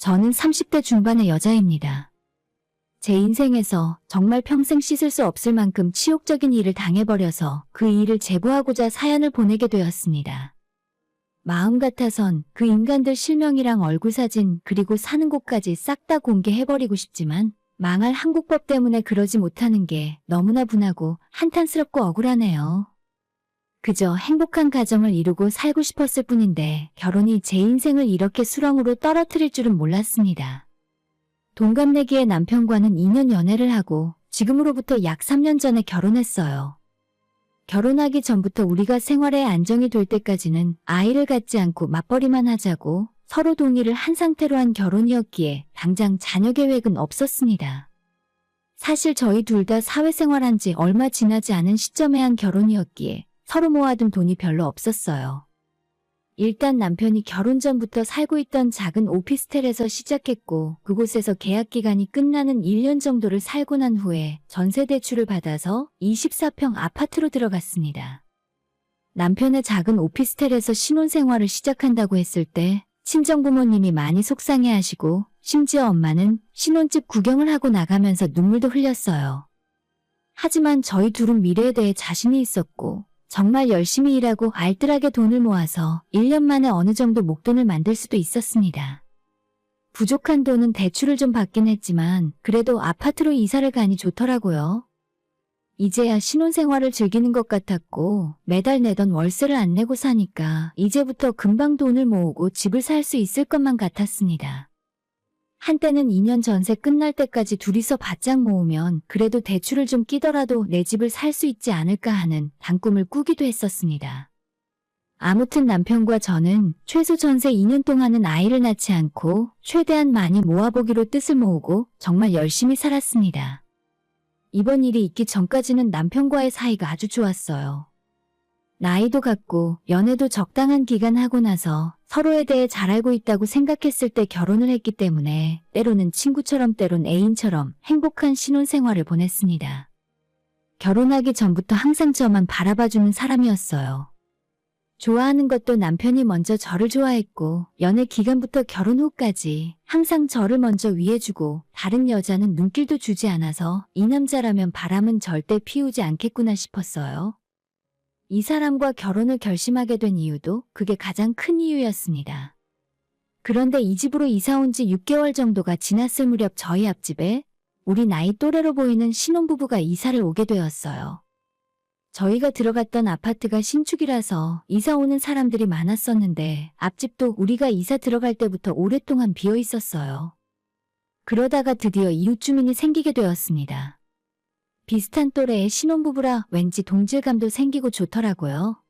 저는 30대 중반의 여자입니다. 제 인생에서 정말 평생 씻을 수 없을 만큼 치욕적인 일을 당해버려서 그 일을 제보하고자 사연을 보내게 되었습니다. 마음 같아선 그 인간들 실명이랑 얼굴 사진 그리고 사는 곳까지 싹 다 공개해버리고 싶지만 망할 한국법 때문에 그러지 못하는 게 너무나 분하고 한탄스럽고 억울하네요. 그저 행복한 가정을 이루고 살고 싶었을 뿐인데 결혼이 제 인생을 이렇게 수렁으로 떨어뜨릴 줄은 몰랐습니다. 동갑내기의 남편과는 2년 연애를 하고 지금으로부터 약 3년 전에 결혼했어요. 결혼하기 전부터 우리가 생활에 안정이 될 때까지는 아이를 갖지 않고 맞벌이만 하자고 서로 동의를 한 상태로 한 결혼이었기에 당장 자녀 계획은 없었습니다. 사실 저희 둘 다 사회생활한 지 얼마 지나지 않은 시점에 한 결혼이었기에 서로 모아둔 돈이 별로 없었어요. 일단 남편이 결혼 전부터 살고 있던 작은 오피스텔에서 시작했고 그곳에서 계약 기간이 끝나는 1년 정도를 살고 난 후에 전세 대출을 받아서 24평 아파트로 들어갔습니다. 남편의 작은 오피스텔에서 신혼생활을 시작한다고 했을 때 친정부모님이 많이 속상해하시고 심지어 엄마는 신혼집 구경을 하고 나가면서 눈물도 흘렸어요. 하지만 저희 둘은 미래에 대해 자신이 있었고 정말 열심히 일하고 알뜰하게 돈을 모아서 1년 만에 어느 정도 목돈을 만들 수도 있었습니다. 부족한 돈은 대출을 좀 받긴 했지만 그래도 아파트로 이사를 가니 좋더라고요. 이제야 신혼생활을 즐기는 것 같았고 매달 내던 월세를 안 내고 사니까 이제부터 금방 돈을 모으고 집을 살 수 있을 것만 같았습니다. 한때는 2년 전세 끝날 때까지 둘이서 바짝 모으면 그래도 대출을 좀 끼더라도 내 집을 살 수 있지 않을까 하는 단꿈을 꾸기도 했었습니다. 아무튼 남편과 저는 최소 전세 2년 동안은 아이를 낳지 않고 최대한 많이 모아보기로 뜻을 모으고 정말 열심히 살았습니다. 이번 일이 있기 전까지는 남편과의 사이가 아주 좋았어요. 나이도 같고 연애도 적당한 기간 하고 나서 서로에 대해 잘 알고 있다고 생각했을 때 결혼을 했기 때문에 때로는 친구처럼 때론 애인처럼 행복한 신혼생활을 보냈습니다. 결혼하기 전부터 항상 저만 바라봐주는 사람이었어요. 좋아하는 것도 남편이 먼저 저를 좋아했고 연애 기간부터 결혼 후까지 항상 저를 먼저 위해주고 다른 여자는 눈길도 주지 않아서 이 남자라면 바람은 절대 피우지 않겠구나 싶었어요. 이 사람과 결혼을 결심하게 된 이유도 그게 가장 큰 이유였습니다. 그런데 이 집으로 이사 온 지 6개월 정도가 지났을 무렵 저희 앞집에 우리 나이 또래로 보이는 신혼부부가 이사를 오게 되었어요. 저희가 들어갔던 아파트가 신축이라서 이사 오는 사람들이 많았었는데 앞집도 우리가 이사 들어갈 때부터 오랫동안 비어 있었어요. 그러다가 드디어 이웃 주민이 생기게 되었습니다. 비슷한 또래의 신혼부부라 왠지 동질감도 생기고 좋더라고요.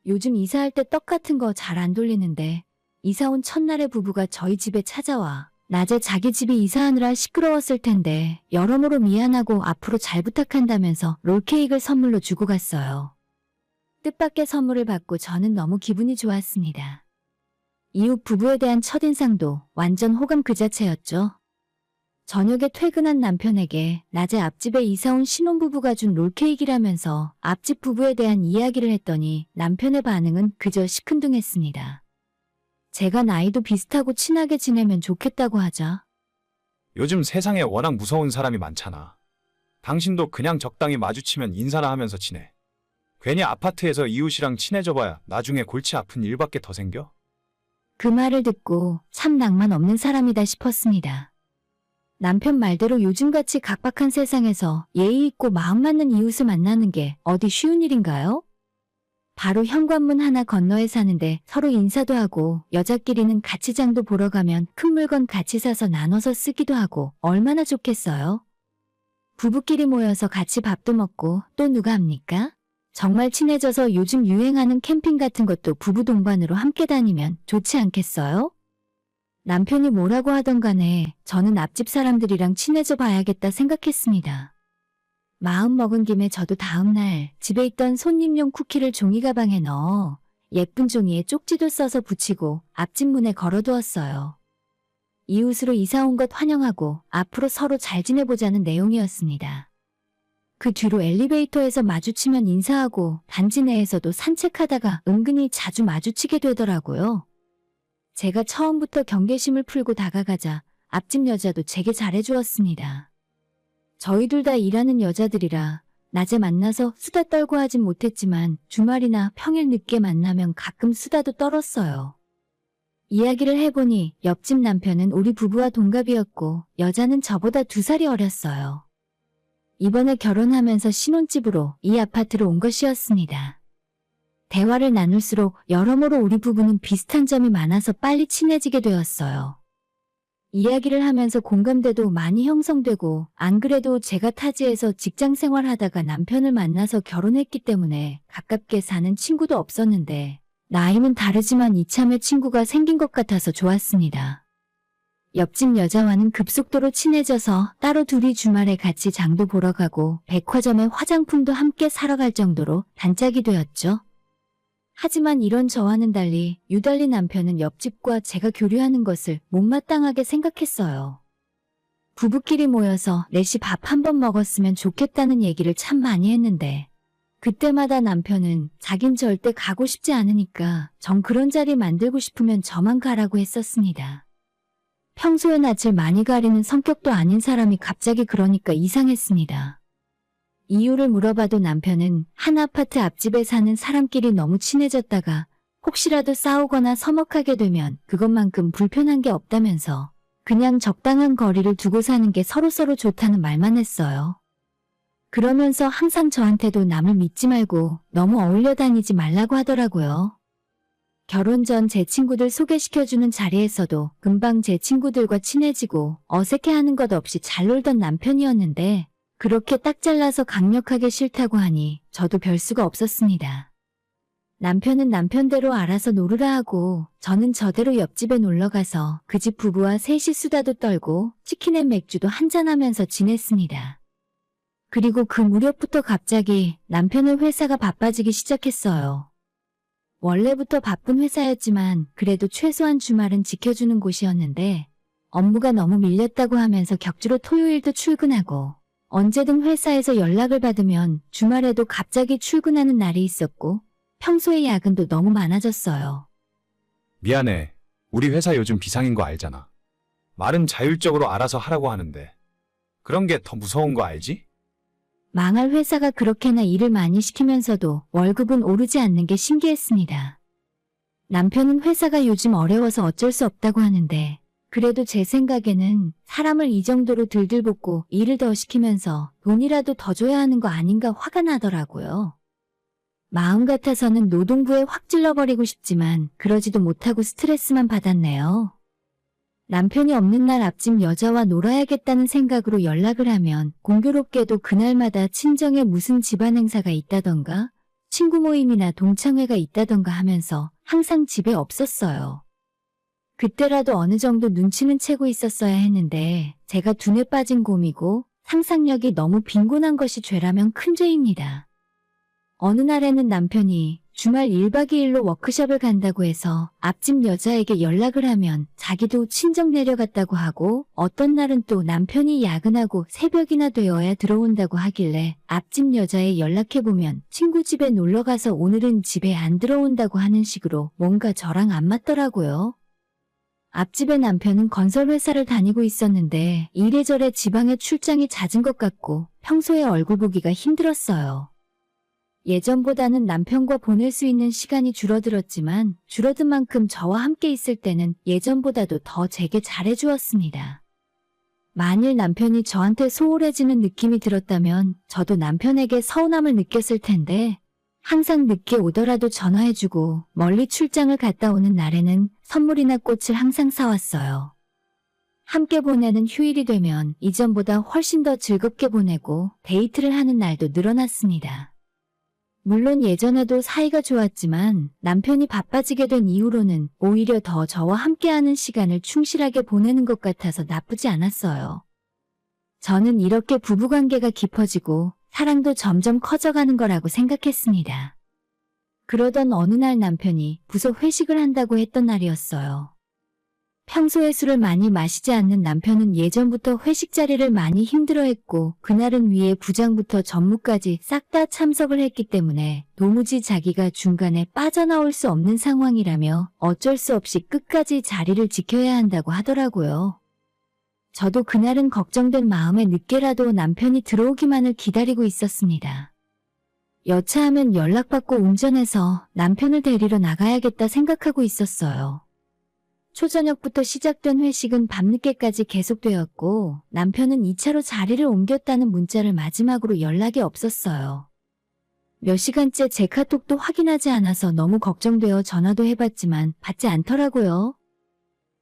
요즘 이사할 때 떡 같은 거 잘 안 돌리는데 이사 온 첫날에 부부가 저희 집에 찾아와 낮에 자기 집이 이사하느라 시끄러웠을 텐데 여러모로 미안하고 앞으로 잘 부탁한다면서 롤케이크를 선물로 주고 갔어요. 뜻밖의 선물을 받고 저는 너무 기분이 좋았습니다. 이웃 부부에 대한 첫인상도 완전 호감 그 자체였죠. 저녁에 퇴근한 남편에게 낮에 앞집에 이사온 신혼부부가 준 롤케이크라면서 앞집 부부에 대한 이야기를 했더니 남편의 반응은 그저 시큰둥했습니다. 제가 나이도 비슷하고 친하게 지내면 좋겠다고 하자. 요즘 세상에 워낙 무서운 사람이 많잖아. 당신도 그냥 적당히 마주치면 인사나 하면서 지내. 괜히 아파트에서 이웃이랑 친해져봐야 나중에 골치 아픈 일밖에 더 생겨? 그 말을 듣고 참 낭만 없는 사람이다 싶었습니다. 남편 말대로 요즘같이 각박한 세상에서 예의 있고 마음 맞는 이웃을 만나는 게 어디 쉬운 일인가요? 바로 현관문 하나 건너에 사는데 서로 인사도 하고 여자끼리는 같이 장도 보러 가면 큰 물건 같이 사서 나눠서 쓰기도 하고 얼마나 좋겠어요? 부부끼리 모여서 같이 밥도 먹고 또 누가 합니까? 정말 친해져서 요즘 유행하는 캠핑 같은 것도 부부 동반으로 함께 다니면 좋지 않겠어요? 남편이 뭐라고 하던 간에 저는 앞집 사람들이랑 친해져 봐야겠다 생각했습니다. 마음 먹은 김에 저도 다음날 집에 있던 손님용 쿠키를 종이 가방에 넣어 예쁜 종이에 쪽지도 써서 붙이고 앞집 문에 걸어두었어요. 이웃으로 이사 온 것 환영하고 앞으로 서로 잘 지내보자는 내용이었습니다. 그 뒤로 엘리베이터에서 마주치면 인사하고 단지 내에서도 산책하다가 은근히 자주 마주치게 되더라고요. 제가 처음부터 경계심을 풀고 다가가자 앞집 여자도 제게 잘해주었습니다. 저희 둘 다 일하는 여자들이라 낮에 만나서 수다 떨고 하진 못했지만 주말이나 평일 늦게 만나면 가끔 수다도 떨었어요. 이야기를 해보니 옆집 남편은 우리 부부와 동갑이었고 여자는 저보다 2살이 어렸어요. 이번에 결혼하면서 신혼집으로 이 아파트로 온 것이었습니다. 대화를 나눌수록 여러모로 우리 부부는 비슷한 점이 많아서 빨리 친해지게 되었어요. 이야기를 하면서 공감대도 많이 형성되고 안 그래도 제가 타지에서 직장 생활하다가 남편을 만나서 결혼했기 때문에 가깝게 사는 친구도 없었는데 나이는 다르지만 이참에 친구가 생긴 것 같아서 좋았습니다. 옆집 여자와는 급속도로 친해져서 따로 둘이 주말에 같이 장도 보러 가고 백화점에 화장품도 함께 사러 갈 정도로 단짝이 되었죠. 하지만 이런 저와는 달리 유달리 남편은 옆집과 제가 교류하는 것을 못마땅하게 생각했어요. 부부끼리 모여서 넷이 밥 한 번 먹었으면 좋겠다는 얘기를 참 많이 했는데 그때마다 남편은 자긴 절대 가고 싶지 않으니까 전 그런 자리 만들고 싶으면 저만 가라고 했었습니다. 평소에 낯을 많이 가리는 성격도 아닌 사람이 갑자기 그러니까 이상했습니다. 이유를 물어봐도 남편은 한 아파트 앞집에 사는 사람끼리 너무 친해졌다가 혹시라도 싸우거나 서먹하게 되면 그것만큼 불편한 게 없다면서 그냥 적당한 거리를 두고 사는 게 서로서로 좋다는 말만 했어요. 그러면서 항상 저한테도 남을 믿지 말고 너무 어울려 다니지 말라고 하더라고요. 결혼 전 제 친구들 소개시켜주는 자리에서도 금방 제 친구들과 친해지고 어색해하는 것 없이 잘 놀던 남편이었는데 그렇게 딱 잘라서 강력하게 싫다고 하니 저도 별 수가 없었습니다. 남편은 남편대로 알아서 놀으라 하고 저는 저대로 옆집에 놀러가서 그 집 부부와 셋이 수다도 떨고 치킨에 맥주도 한잔하면서 지냈습니다. 그리고 그 무렵부터 갑자기 남편의 회사가 바빠지기 시작했어요. 원래부터 바쁜 회사였지만 그래도 최소한 주말은 지켜주는 곳이었는데 업무가 너무 밀렸다고 하면서 격주로 토요일도 출근하고 언제든 회사에서 연락을 받으면 주말에도 갑자기 출근하는 날이 있었고 평소에 야근도 너무 많아졌어요. 미안해. 우리 회사 요즘 비상인 거 알잖아. 말은 자율적으로 알아서 하라고 하는데 그런 게 더 무서운 거 알지? 망할 회사가 그렇게나 일을 많이 시키면서도 월급은 오르지 않는 게 신기했습니다. 남편은 회사가 요즘 어려워서 어쩔 수 없다고 하는데 그래도 제 생각에는 사람을 이 정도로 들들볶고 일을 더 시키면서 돈이라도 더 줘야 하는 거 아닌가 화가 나더라고요. 마음 같아서는 노동부에 확 찔러버리고 싶지만 그러지도 못하고 스트레스만 받았네요. 남편이 없는 날 앞집 여자와 놀아야겠다는 생각으로 연락을 하면 공교롭게도 그날마다 친정에 무슨 집안 행사가 있다던가 친구 모임이나 동창회가 있다던가 하면서 항상 집에 없었어요. 그때라도 어느 정도 눈치는 채고 있었어야 했는데 제가 둔에 빠진 곰이고 상상력이 너무 빈곤한 것이 죄라면 큰 죄입니다. 어느 날에는 남편이 주말 1박 2일로 워크숍을 간다고 해서 앞집 여자에게 연락을 하면 자기도 친정 내려갔다고 하고 어떤 날은 또 남편이 야근하고 새벽이나 되어야 들어온다고 하길래 앞집 여자에 연락해보면 친구 집에 놀러가서 오늘은 집에 안 들어온다고 하는 식으로 뭔가 저랑 안 맞더라고요. 앞집의 남편은 건설회사를 다니고 있었는데 이래저래 지방에 출장이 잦은 것 같고 평소에 얼굴 보기가 힘들었어요. 예전보다는 남편과 보낼 수 있는 시간이 줄어들었지만 줄어든 만큼 저와 함께 있을 때는 예전보다도 더 제게 잘해주었습니다. 만일 남편이 저한테 소홀해지는 느낌이 들었다면 저도 남편에게 서운함을 느꼈을 텐데 항상 늦게 오더라도 전화해주고 멀리 출장을 갔다 오는 날에는 선물이나 꽃을 항상 사왔어요. 함께 보내는 휴일이 되면 이전보다 훨씬 더 즐겁게 보내고 데이트를 하는 날도 늘어났습니다. 물론 예전에도 사이가 좋았지만 남편이 바빠지게 된 이후로는 오히려 더 저와 함께하는 시간을 충실하게 보내는 것 같아서 나쁘지 않았어요. 저는 이렇게 부부관계가 깊어지고 사랑도 점점 커져가는 거라고 생각했습니다. 그러던 어느 날 남편이 부서 회식을 한다고 했던 날이었어요. 평소에 술을 많이 마시지 않는 남편은 예전부터 회식 자리를 많이 힘들어했고 그날은 위에 부장부터 전무까지 싹 다 참석을 했기 때문에 도무지 자기가 중간에 빠져나올 수 없는 상황이라며 어쩔 수 없이 끝까지 자리를 지켜야 한다고 하더라고요. 저도 그날은 걱정된 마음에 늦게라도 남편이 들어오기만을 기다리고 있었습니다. 여차하면 연락받고 운전해서 남편을 데리러 나가야겠다 생각하고 있었어요. 초저녁부터 시작된 회식은 밤늦게까지 계속되었고 남편은 2차로 자리를 옮겼다는 문자를 마지막으로 연락이 없었어요. 몇 시간째 제 카톡도 확인하지 않아서 너무 걱정되어 전화도 해봤지만 받지 않더라고요.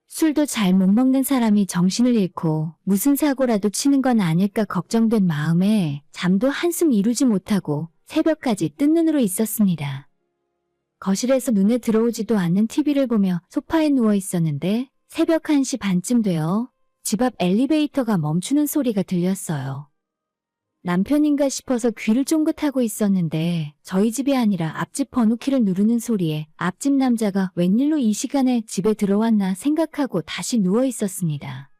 술도 잘 못 먹는 사람이 정신을 잃고 무슨 사고라도 치는 건 아닐까 걱정된 마음에 잠도 한숨 이루지 못하고 새벽까지 뜬 눈으로 있었습니다. 거실에서 눈에 들어오지도 않는 TV를 보며 소파에 누워 있었는데 새벽 1시 반쯤 되어 집 앞 엘리베이터가 멈추는 소리가 들렸어요. 남편인가 싶어서 귀를 쫑긋하고 있었는데 저희 집이 아니라 앞집 번호키를 누르는 소리에 앞집 남자가 웬일로 이 시간에 집에 들어왔나 생각하고 다시 누워 있었습니다.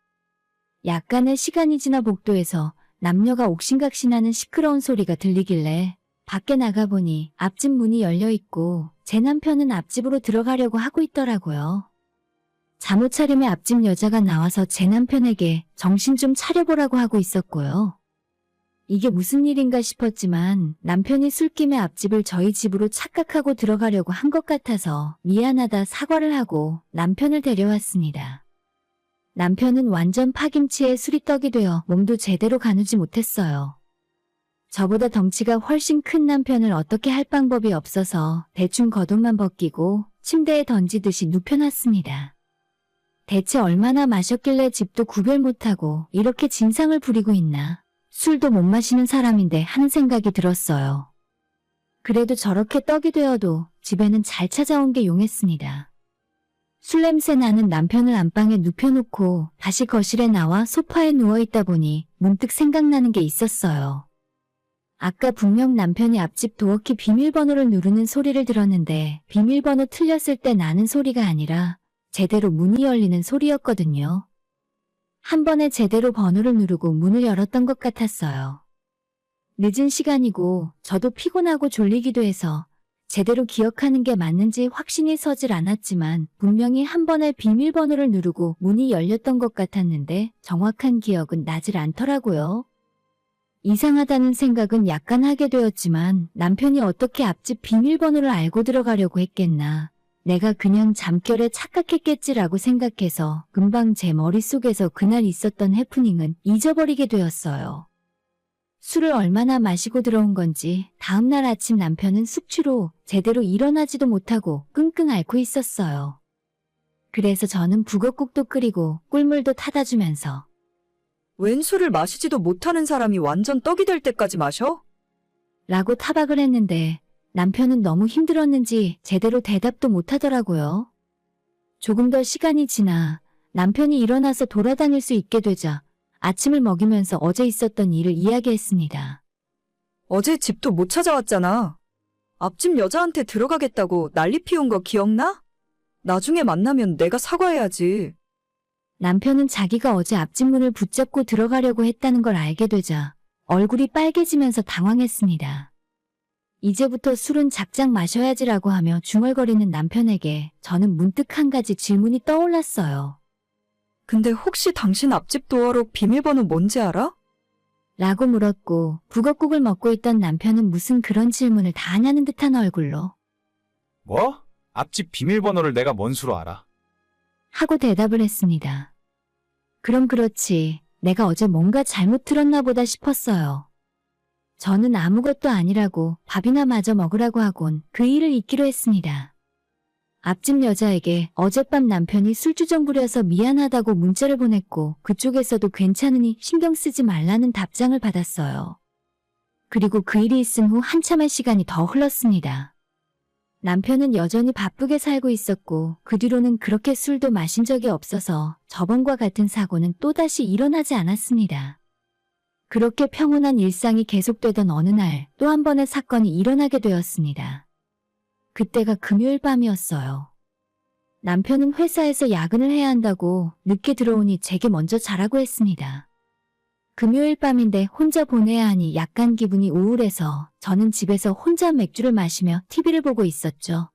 약간의 시간이 지나 복도에서 남녀가 옥신각신하는 시끄러운 소리가 들리길래 밖에 나가보니 앞집 문이 열려있고 제 남편은 앞집으로 들어가려고 하고 있더라고요. 잠옷 차림의 앞집 여자가 나와서 제 남편에게 정신 좀 차려보라고 하고 있었고요. 이게 무슨 일인가 싶었지만 남편이 술김에 앞집을 저희 집으로 착각하고 들어가려고 한 것 같아서 미안하다 사과를 하고 남편을 데려왔습니다. 남편은 완전 파김치에 술이 떡이 되어 몸도 제대로 가누지 못했어요. 저보다 덩치가 훨씬 큰 남편을 어떻게 할 방법이 없어서 대충 겉옷만 벗기고 침대에 던지듯이 눕혀놨습니다. 대체 얼마나 마셨길래 집도 구별 못하고 이렇게 진상을 부리고 있나. 술도 못 마시는 사람인데 하는 생각이 들었어요. 그래도 저렇게 떡이 되어도 집에는 잘 찾아온 게 용했습니다. 술 냄새 나는 남편을 안방에 눕혀놓고 다시 거실에 나와 소파에 누워있다 보니 문득 생각나는 게 있었어요. 아까 분명 남편이 앞집 도어키 비밀번호를 누르는 소리를 들었는데 비밀번호 틀렸을 때 나는 소리가 아니라 제대로 문이 열리는 소리였거든요. 한 번에 제대로 번호를 누르고 문을 열었던 것 같았어요. 늦은 시간이고 저도 피곤하고 졸리기도 해서 제대로 기억하는 게 맞는지 확신이 서질 않았지만 분명히 한 번에 비밀번호를 누르고 문이 열렸던 것 같았는데 정확한 기억은 나질 않더라고요. 이상하다는 생각은 약간 하게 되었지만 남편이 어떻게 앞집 비밀번호를 알고 들어가려고 했겠나. 내가 그냥 잠결에 착각했겠지라고 생각해서 금방 제 머릿속에서 그날 있었던 해프닝은 잊어버리게 되었어요. 술을 얼마나 마시고 들어온 건지 다음날 아침 남편은 숙취로 제대로 일어나지도 못하고 끙끙 앓고 있었어요. 그래서 저는 북엇국도 끓이고 꿀물도 타다 주면서 웬 술을 마시지도 못하는 사람이 완전 떡이 될 때까지 마셔? 라고 타박을 했는데 남편은 너무 힘들었는지 제대로 대답도 못하더라고요. 조금 더 시간이 지나 남편이 일어나서 돌아다닐 수 있게 되자 아침을 먹이면서 어제 있었던 일을 이야기했습니다. 어제 집도 못 찾아왔잖아. 앞집 여자한테 들어가겠다고 난리 피운 거 기억나? 나중에 만나면 내가 사과해야지. 남편은 자기가 어제 앞집 문을 붙잡고 들어가려고 했다는 걸 알게 되자 얼굴이 빨개지면서 당황했습니다. 이제부터 술은 작작 마셔야지라고 하며 중얼거리는 남편에게 저는 문득 한 가지 질문이 떠올랐어요. 근데 혹시 당신 앞집 도어록 비밀번호 뭔지 알아? 라고 물었고 북엇국을 먹고 있던 남편은 무슨 그런 질문을 다 하냐는 듯한 얼굴로 뭐? 앞집 비밀번호를 내가 뭔 수로 알아? 하고 대답을 했습니다. 그럼 그렇지. 내가 어제 뭔가 잘못 들었나 보다 싶었어요. 저는 아무것도 아니라고 밥이나 마저 먹으라고 하곤 그 일을 잊기로 했습니다. 앞집 여자에게 어젯밤 남편이 술주정 부려서 미안하다고 문자를 보냈고 그쪽에서도 괜찮으니 신경 쓰지 말라는 답장을 받았어요. 그리고 그 일이 있은 후 한참의 시간이 더 흘렀습니다. 남편은 여전히 바쁘게 살고 있었고 그 뒤로는 그렇게 술도 마신 적이 없어서 저번과 같은 사고는 또다시 일어나지 않았습니다. 그렇게 평온한 일상이 계속되던 어느 날 또 한 번의 사건이 일어나게 되었습니다. 그때가 금요일 밤이었어요. 남편은 회사에서 야근을 해야 한다고 늦게 들어오니 제게 먼저 자라고 했습니다. 금요일 밤인데 혼자 보내야 하니 약간 기분이 우울해서 저는 집에서 혼자 맥주를 마시며 TV를 보고 있었죠.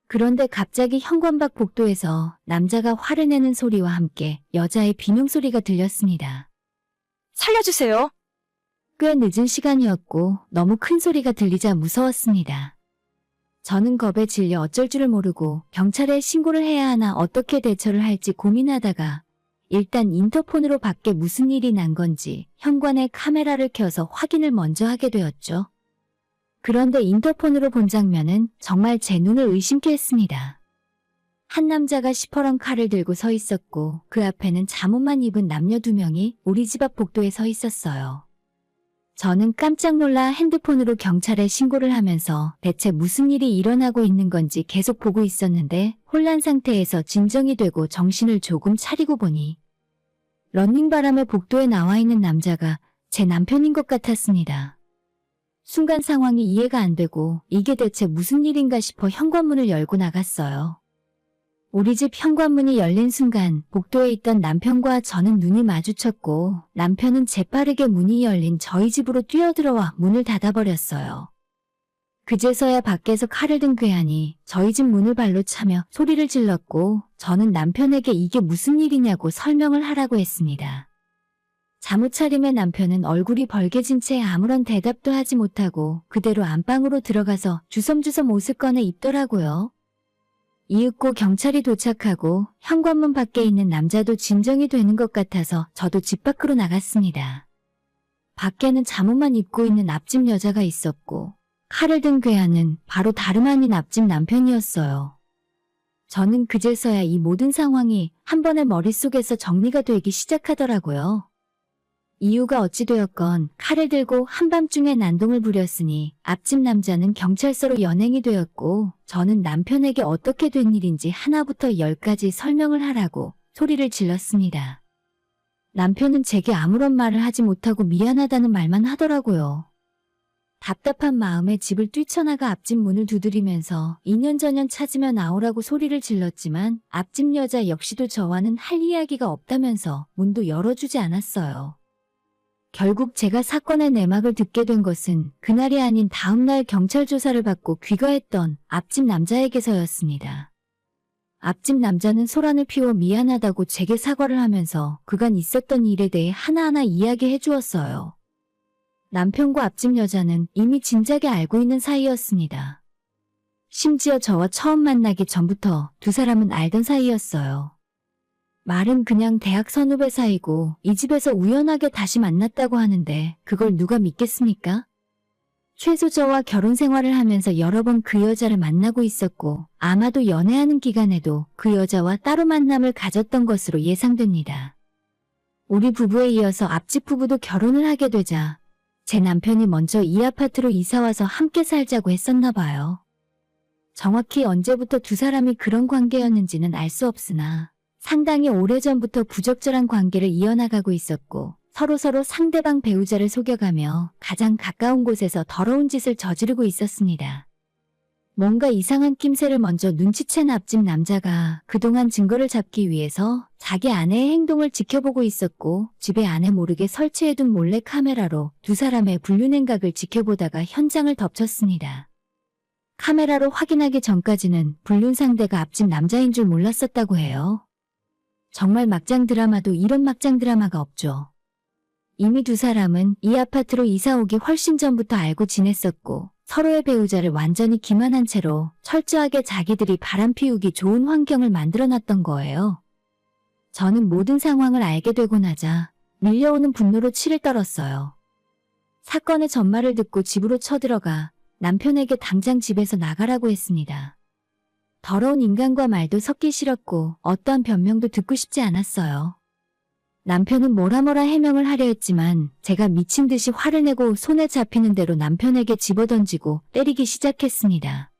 그런데 갑자기 현관밖 복도에서 남자가 화를 내는 소리와 함께 여자의 비명소리가 들렸습니다. 살려주세요. 꽤 늦은 시간이었고 너무 큰 소리가 들리자 무서웠습니다. 저는 겁에 질려 어쩔 줄을 모르고 경찰에 신고를 해야 하나 어떻게 대처를 할지 고민하다가 일단 인터폰으로 밖에 무슨 일이 난 건지 현관에 카메라를 켜서 확인을 먼저 하게 되었죠. 그런데 인터폰으로 본 장면은 정말 제 눈을 의심케 했습니다. 한 남자가 시퍼런 칼을 들고 서 있었고 그 앞에는 잠옷만 입은 남녀 2명이 우리 집 앞 복도에 서 있었어요. 저는 깜짝 놀라 핸드폰으로 경찰에 신고를 하면서 대체 무슨 일이 일어나고 있는 건지 계속 보고 있었는데 혼란 상태에서 진정이 되고 정신을 조금 차리고 보니 러닝바람에 복도에 나와 있는 남자가 제 남편인 것 같았습니다. 순간 상황이 이해가 안 되고 이게 대체 무슨 일인가 싶어 현관문을 열고 나갔어요. 우리 집 현관문이 열린 순간 복도에 있던 남편과 저는 눈이 마주쳤고 남편은 재빠르게 문이 열린 저희 집으로 뛰어들어와 문을 닫아버렸어요. 그제서야 밖에서 칼을 든 괴한이 저희 집 문을 발로 차며 소리를 질렀고 저는 남편에게 이게 무슨 일이냐고 설명을 하라고 했습니다. 잠옷 차림의 남편은 얼굴이 벌개진 채 아무런 대답도 하지 못하고 그대로 안방으로 들어가서 주섬주섬 옷을 꺼내 입더라고요. 이윽고 경찰이 도착하고 현관문 밖에 있는 남자도 진정이 되는 것 같아서 저도 집 밖으로 나갔습니다. 밖에는 잠옷만 입고 있는 앞집 여자가 있었고 칼을 든 괴한은 바로 다름 아닌 앞집 남편이었어요. 저는 그제서야 이 모든 상황이 한 번에 머릿속에서 정리가 되기 시작하더라고요. 이유가 어찌되었건 칼을 들고 한밤중에 난동을 부렸으니 앞집 남자는 경찰서로 연행이 되었고 저는 남편에게 어떻게 된 일인지 하나부터 10까지 설명을 하라고 소리를 질렀습니다. 남편은 제게 아무런 말을 하지 못하고 미안하다는 말만 하더라고요. 답답한 마음에 집을 뛰쳐나가 앞집 문을 두드리면서 2년 전년 찾으며 나오라고 소리를 질렀지만 앞집 여자 역시도 저와는 할 이야기가 없다면서 문도 열어주지 않았어요. 결국 제가 사건의 내막을 듣게 된 것은 그날이 아닌 다음날 경찰 조사를 받고 귀가했던 앞집 남자에게서였습니다. 앞집 남자는 소란을 피워 미안하다고 제게 사과를 하면서 그간 있었던 일에 대해 하나하나 이야기해 주었어요. 남편과 앞집 여자는 이미 진작에 알고 있는 사이였습니다. 심지어 저와 처음 만나기 전부터 두 사람은 알던 사이였어요. 말은 그냥 대학 선후배 사이고 이 집에서 우연하게 다시 만났다고 하는데 그걸 누가 믿겠습니까? 최소 저와 결혼 생활을 하면서 여러 번 그 여자를 만나고 있었고 아마도 연애하는 기간에도 그 여자와 따로 만남을 가졌던 것으로 예상됩니다. 우리 부부에 이어서 앞집 부부도 결혼을 하게 되자 제 남편이 먼저 이 아파트로 이사와서 함께 살자고 했었나 봐요. 정확히 언제부터 두 사람이 그런 관계였는지는 알 수 없으나 상당히 오래전부터 부적절한 관계를 이어나가고 있었고 서로서로 상대방 배우자를 속여가며 가장 가까운 곳에서 더러운 짓을 저지르고 있었습니다. 뭔가 이상한 낌새를 먼저 눈치챈 앞집 남자가 그동안 증거를 잡기 위해서 자기 아내의 행동을 지켜보고 있었고 집에 아내 모르게 설치해둔 몰래 카메라로 두 사람의 불륜 행각을 지켜보다가 현장을 덮쳤습니다. 카메라로 확인하기 전까지는 불륜 상대가 앞집 남자인 줄 몰랐었다고 해요. 정말 막장 드라마도 이런 막장 드라마가 없죠. 이미 두 사람은 이 아파트로 이사 오기 훨씬 전부터 알고 지냈었고 서로의 배우자를 완전히 기만한 채로 철저하게 자기들이 바람피우기 좋은 환경을 만들어놨던 거예요. 저는 모든 상황을 알게 되고 나자 밀려오는 분노로 치를 떨었어요. 사건의 전말을 듣고 집으로 쳐들어가 남편에게 당장 집에서 나가라고 했습니다. 더러운 인간과 말도 섞기 싫었고 어떠한 변명도 듣고 싶지 않았어요. 남편은 뭐라 해명을 하려 했지만 제가 미친 듯이 화를 내고 손에 잡히는 대로 남편에게 집어던지고 때리기 시작했습니다.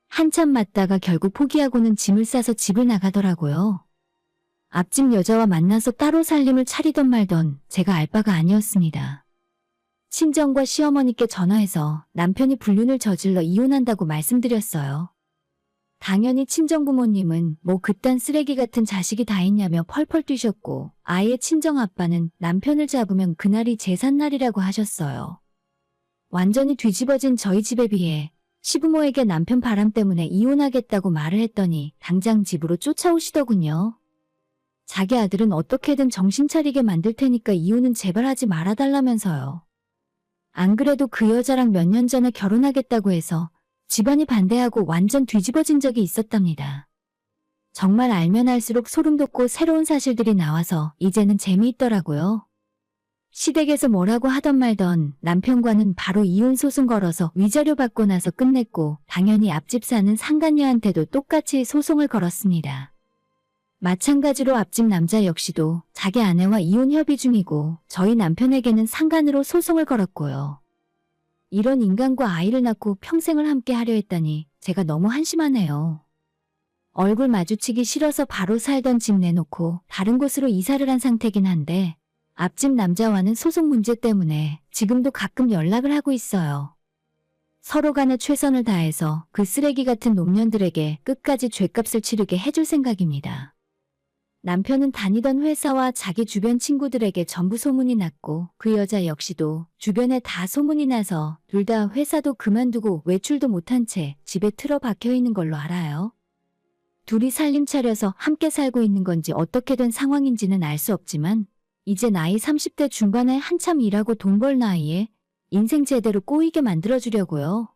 한참 맞다가 결국 포기하고는 짐을 싸서 집을 나가더라고요. 앞집 여자와 만나서 따로 살림을 차리던 말던 제가 알 바가 아니었습니다. 친정과 시어머니께 전화해서 남편이 불륜을 저질러 이혼한다고 말씀드렸어요. 당연히 친정부모님은 뭐 그딴 쓰레기 같은 자식이 다 있냐며 펄펄 뛰셨고, 아이의 친정아빠는 남편을 잡으면 그날이 제삿날이라고 하셨어요. 완전히 뒤집어진 저희 집에 비해 시부모에게 남편 바람 때문에 이혼하겠다고 말을 했더니 당장 집으로 쫓아오시더군요. 자기 아들은 어떻게든 정신 차리게 만들 테니까 이혼은 제발 하지 말아달라면서요. 안 그래도 그 여자랑 몇 년 전에 결혼하겠다고 해서 집안이 반대하고 완전 뒤집어진 적이 있었답니다. 정말 알면 알수록 소름 돋고 새로운 사실들이 나와서 이제는 재미있더라고요. 시댁에서 뭐라고 하던 말던 남편과는 바로 이혼 소송 걸어서 위자료 받고 나서 끝냈고, 당연히 앞집 사는 상간녀한테도 똑같이 소송을 걸었습니다. 마찬가지로 앞집 남자 역시도 자기 아내와 이혼 협의 중이고, 저희 남편에게는 상간으로 소송을 걸었고요. 이런 인간과 아이를 낳고 평생을 함께 하려 했다니 제가 너무 한심하네요. 얼굴 마주치기 싫어서 바로 살던 집 내놓고 다른 곳으로 이사를 한 상태긴 한데, 앞집 남자와는 소송 문제 때문에 지금도 가끔 연락을 하고 있어요. 서로 간에 최선을 다해서 그 쓰레기 같은 노년들에게 끝까지 죗값을 치르게 해줄 생각입니다. 남편은 다니던 회사와 자기 주변 친구들에게 전부 소문이 났고, 그 여자 역시도 주변에 다 소문이 나서 둘 다 회사도 그만두고 외출도 못한 채 집에 틀어박혀 있는 걸로 알아요. 둘이 살림 차려서 함께 살고 있는 건지 어떻게 된 상황인지는 알 수 없지만, 이제 나이 30대 중반에 한참 일하고 돈 벌 나이에 인생 제대로 꼬이게 만들어주려고요.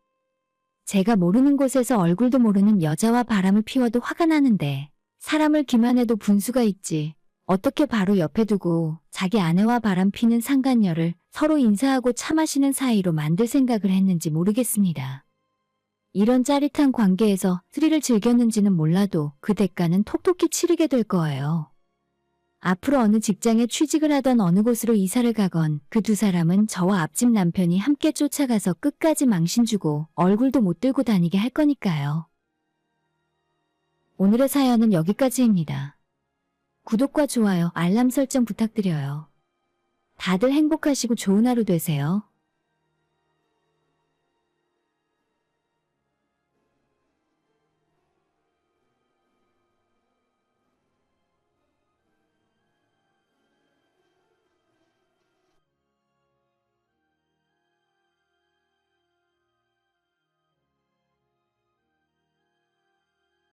제가 모르는 곳에서 얼굴도 모르는 여자와 바람을 피워도 화가 나는데, 사람을 기만해도 분수가 있지. 어떻게 바로 옆에 두고 자기 아내와 바람 피는 상간녀를 서로 인사하고 차 마시는 사이로 만들 생각을 했는지 모르겠습니다. 이런 짜릿한 관계에서 스릴을 즐겼는지는 몰라도 그 대가는 톡톡히 치르게 될 거예요. 앞으로 어느 직장에 취직을 하던 어느 곳으로 이사를 가건 그 두 사람은 저와 앞집 남편이 함께 쫓아가서 끝까지 망신 주고 얼굴도 못 들고 다니게 할 거니까요. 오늘의 사연은 여기까지입니다. 구독과 좋아요, 알람 설정 부탁드려요. 다들 행복하시고 좋은 하루 되세요.